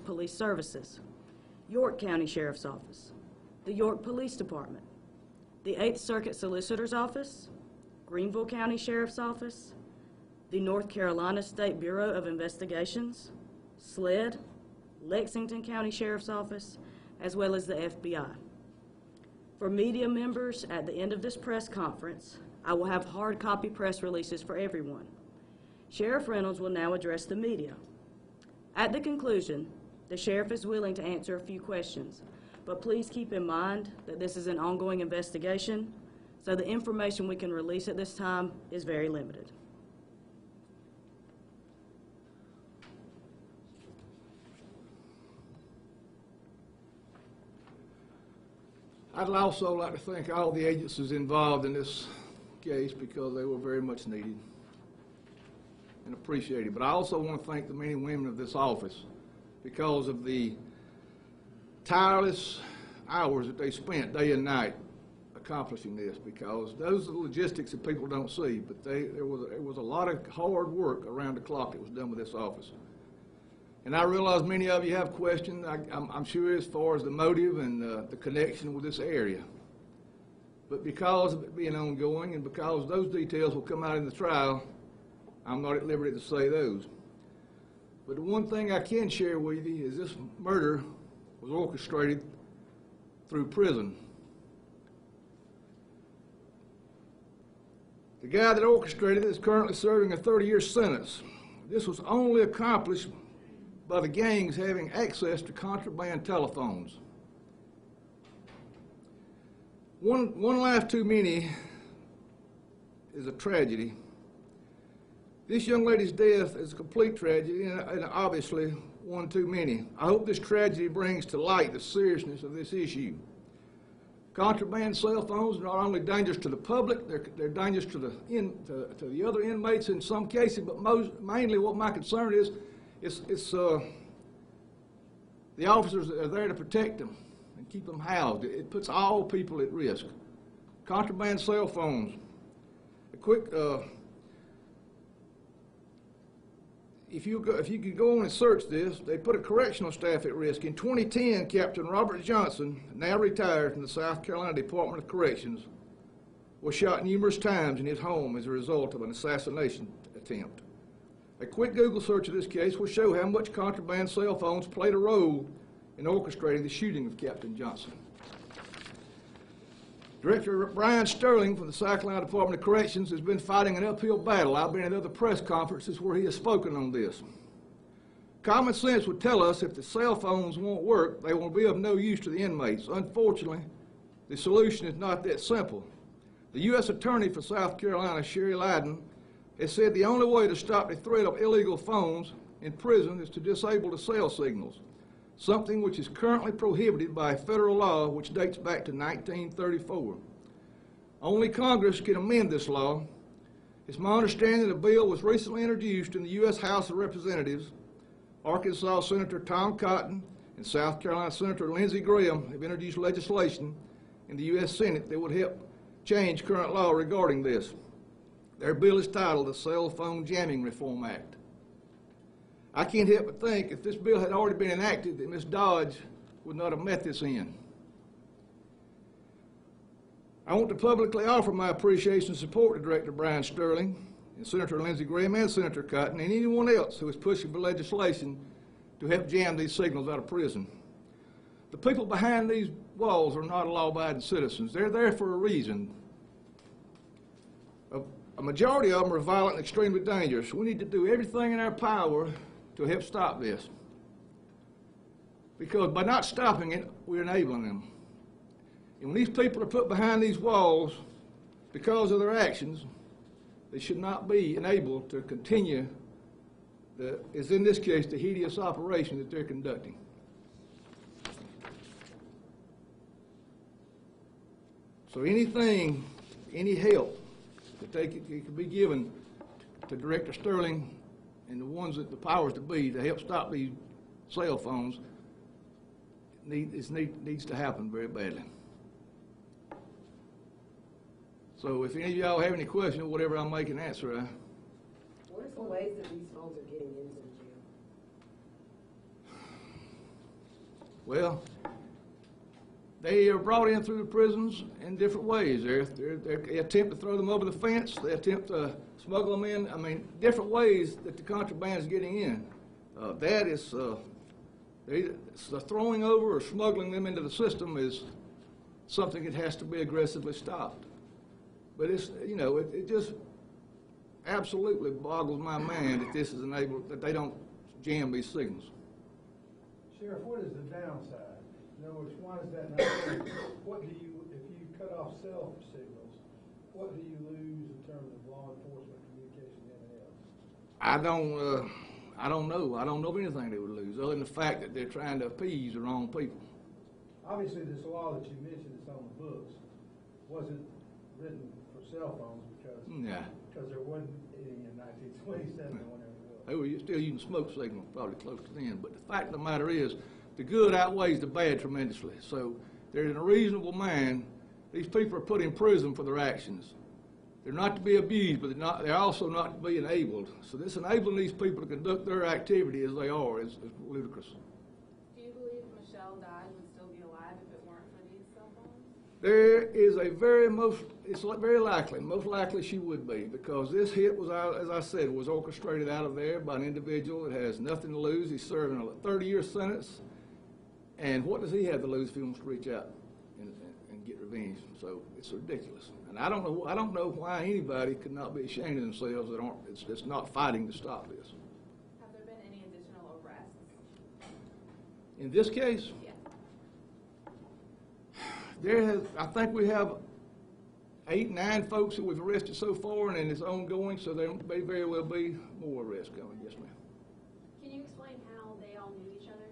Police Services, York County Sheriff's Office, the York Police Department, the 8th Circuit Solicitor's Office, Greenville County Sheriff's Office, the North Carolina State Bureau of Investigations, SLED, Lexington County Sheriff's Office, as well as the FBI. For media members, at the end of this press conference, I will have hard copy press releases for everyone. Sheriff Reynolds will now address the media. At the conclusion, the sheriff is willing to answer a few questions, but please keep in mind that this is an ongoing investigation, so the information we can release at this time is very limited. I'd also like to thank all the agencies involved in this case because they were very much needed and appreciated. But I also want to thank the men and women of this office because of the tireless hours that they spent day and night accomplishing this, because those are the logistics that people don't see, but there was a lot of hard work around the clock that was done with this office. And I realize many of you have questions, I'm sure, as far as the motive and the connection with this area. But because of it being ongoing and because those details will come out in the trial, I'm not at liberty to say those. But the one thing I can share with you is this murder was orchestrated through prison. The guy that orchestrated it is currently serving a 30-year sentence. This was only accomplished by the gangs having access to contraband telephones. One life too many is a tragedy. This young lady's death is a complete tragedy and obviously one too many. I hope this tragedy brings to light the seriousness of this issue. Contraband cell phones are not only dangerous to the public, they're dangerous to the other inmates in some cases, but mainly what my concern is, the officers that are there to protect them and keep them housed. It puts all people at risk. Contraband cell phones. A quick, if you could go on and search this, they put a correctional staff at risk. In 2010, Captain Robert Johnson, now retired from the South Carolina Department of Corrections, was shot numerous times in his home as a result of an assassination attempt. A quick Google search of this case will show how much contraband cell phones played a role in orchestrating the shooting of Captain Johnson. Director Brian Sterling from the South Carolina Department of Corrections has been fighting an uphill battle. I've been at other press conferences where he has spoken on this. Common sense would tell us if the cell phones won't work, they will be of no use to the inmates. Unfortunately, the solution is not that simple. The U.S. Attorney for South Carolina, Sherry Lyden, has said the only way to stop the threat of illegal phones in prison is to disable the cell signals, something which is currently prohibited by a federal law which dates back to 1934. Only Congress can amend this law. It's my understanding the bill was recently introduced in the U.S. House of Representatives. Arkansas Senator Tom Cotton and South Carolina Senator Lindsey Graham have introduced legislation in the U.S. Senate that would help change current law regarding this. Their bill is titled the Cell Phone Jamming Reform Act. I can't help but think if this bill had already been enacted that Ms. Dodge would not have met this end. I want to publicly offer my appreciation and support to Director Brian Sterling and Senator Lindsey Graham and Senator Cotton and anyone else who is pushing for legislation to help jam these signals out of prison. The people behind these walls are not law-abiding citizens. They're there for a reason. A majority of them are violent and extremely dangerous. We need to do everything in our power to help stop this. Because by not stopping it, we're enabling them. And when these people are put behind these walls because of their actions, they should not be enabled to continue, as in this case, the hideous operation that they're conducting. So anything, any help that it could be given to Director Sterling and the ones that the powers to be to help stop these cell phones needs to happen very badly. So if any of y'all have any questions or whatever, I'll make an answer. What are some ways that these phones are getting into the jail? Well, they are brought in through the prisons in different ways. They attempt to throw them over the fence. They attempt to smuggle them in. I mean, different ways that the contraband is getting in. That is, the throwing over or smuggling them into the system is something that has to be aggressively stopped. But it's, you know, it just absolutely boggles my mind that this is enabled, that they don't jam these signals. Sheriff, what is the downside? In other words, why is that not fair? What do you, if you cut off cell signals, what do you lose in terms of law enforcement communication and everything else? I don't know. I don't know of anything they would lose, other than the fact that they're trying to appease the wrong people. Obviously, this law that you mentioned that's on the books wasn't written for cell phones because there wasn't any in 1927 or whenever it was. They were still using smoke signals, probably close to then. But the fact of the matter is, the good outweighs the bad tremendously. So there's a reasonable mind. These people are put in prison for their actions. They're not to be abused, but they're also not to be enabled. So this enabling these people to conduct their activity as they are is ludicrous. Do you believe Michelle Dodge would still be alive if it weren't for these cell phones? There is it's very likely, most likely she would be, because this hit was, as I said, was orchestrated out of there by an individual that has nothing to lose. He's serving a 30-year sentence, and what does he have to lose if he wants to reach out and get revenge? So it's ridiculous, and I don't know why anybody could not be ashamed of themselves that aren't. It's not fighting to stop this. Have there been any additional arrests? In this case, Yeah. I think we have 8, 9 folks that we've arrested so far, and it's ongoing, so there may very well be more arrests coming. Yes, ma'am. Can you explain how they all knew each other?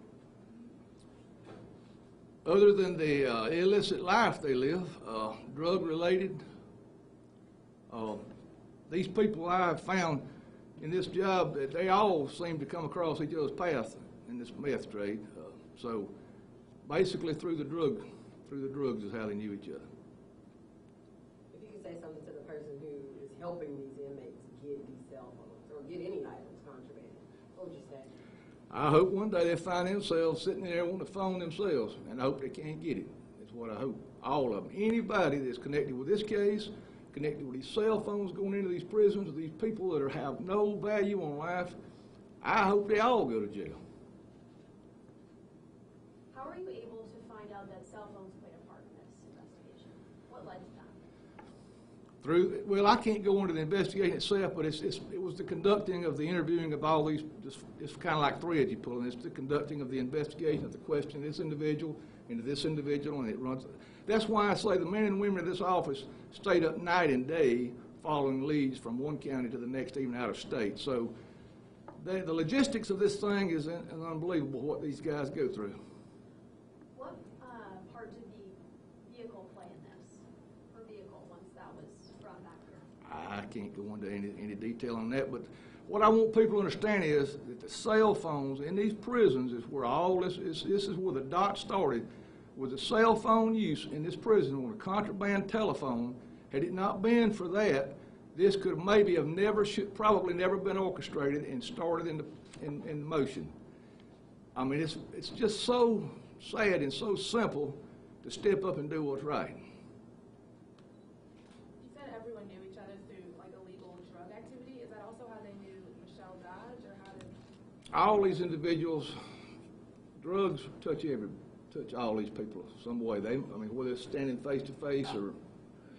Other than the illicit life they live, drug-related, these people I've found in this job, that they all seem to come across each other's path in this meth trade. So basically through the drugs is how they knew each other. If you could say something to the person who is helping these inmates get these cell phones or get any items contraband, what would you say? I hope one day they find themselves sitting there wanting to phone themselves, and I hope they can't get it. That's what I hope. All of them. Anybody that's connected with this case, connected with these cell phones going into these prisons, these people that have no value on life, I hope they all go to jail. How were you able to find out that cell phones played a part in this investigation? What led to that? Well, I can't go into the investigation itself, but it was the conducting of the interviewing of all these, it's kind of like threads you pull, and it's the conducting of the investigation of the question of this individual into this individual, and it runs. That's why I say the men and women of this office stayed up night and day following leads from one county to the next, even out of state. So the logistics of this thing is unbelievable what these guys go through. What part did the vehicle play in this? Her vehicle, once that was brought back here? I can't go into any detail on that, but what I want people to understand is that the cell phones in these prisons is where all this is where the dot started, with the cell phone use in this prison on a contraband telephone. Had it not been for that, this could maybe have probably never been orchestrated and started in motion. I mean, it's just so sad and so simple to step up and do what's right. You said everyone knew each other through like illegal drug activity. Is that also how they knew Michelle Dodge, or how did? All these individuals, drugs touch all these people some way. Whether it's standing face to face or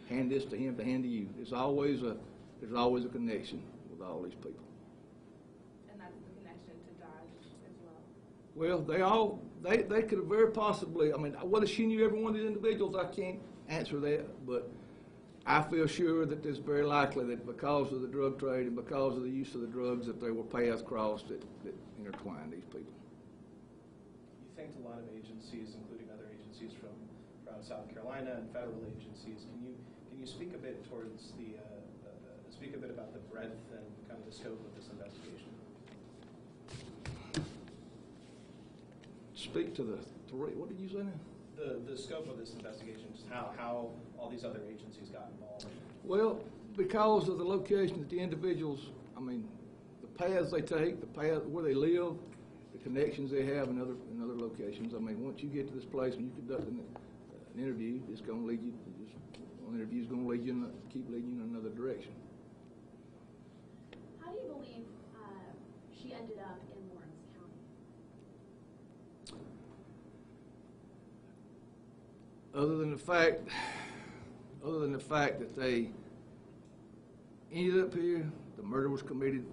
hand this to him to hand to you, there's always a connection with all these people. And that's the connection to Dodge as well. Well, they could have very possibly, whether she knew every one of these individuals, I can't answer that, but I feel sure that it's very likely that because of the drug trade and because of the use of the drugs, that there were paths crossed that intertwined these people. You thanked a lot of agencies, including other agencies from South Carolina and federal agencies. Can you speak a bit towards speak a bit about the breadth and kind of the scope of this investigation? Speak to the three. What did you say now? The scope of this investigation, just how all these other agencies got involved. Well, because of the location that the individuals, the paths they take, the path where they live, the connections they have in other locations. I mean, once you get to this place and you conduct an interview, it's going to lead you. One interview is going to lead you, keep leading you in another direction. How do you believe she ended up in Lawrence County? Other than the fact that they ended up here, the murder was committed.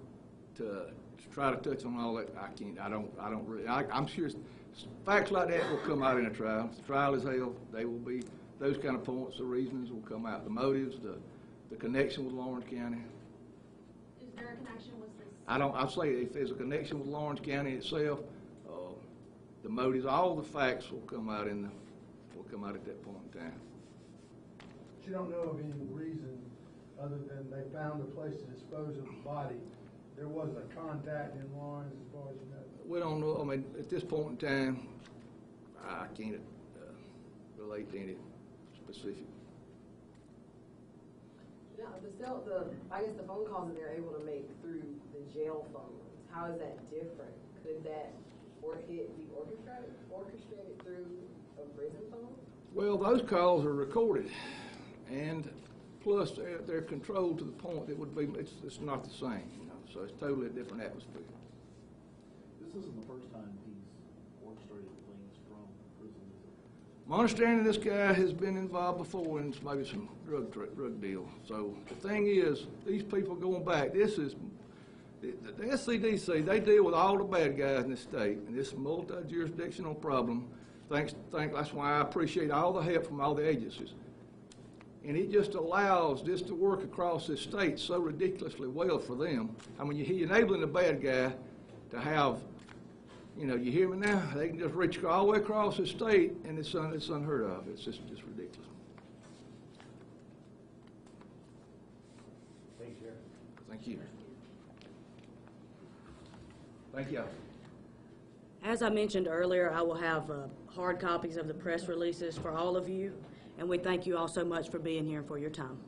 To try to touch on all that, I don't really. I'm sure facts like that will come out in a trial. If the trial is held, they will be, those kind of points, the reasonings will come out. The motives, the connection with Lawrence County. Is there a connection with this? I'll say if there's a connection with Lawrence County itself, the motives, all the facts will come out at that point in time. But you don't know of any reason other than they found a place to dispose of the body. There wasn't a contact in Lawrence as far as you know? We don't know. I mean, at this point in time, I can't relate to any specific. Now, I guess the phone calls that they're able to make through the jail phones, how is that different? Could that be orchestrated through a prison phone? Well, those calls are recorded, and plus they're controlled to the point that would be it's not the same, you know. So it's totally a different atmosphere. This isn't the first time he's orchestrated things from prison, is it? My understanding, this guy has been involved before in maybe some drug deal. So the thing is, these people going back, this is the SCDC. They deal with all the bad guys in the state, and this multi-jurisdictional problem. That's why I appreciate all the help from all the agencies. And it just allows this to work across this state so ridiculously well for them. I mean, you're enabling the bad guy to have, you know, you hear me now? They can just reach all the way across the state, and it's unheard of. It's just ridiculous. Thanks, Sheriff. Thank you. Thank you. As I mentioned earlier, I will have hard copies of the press releases for all of you, and we thank you all so much for being here and for your time.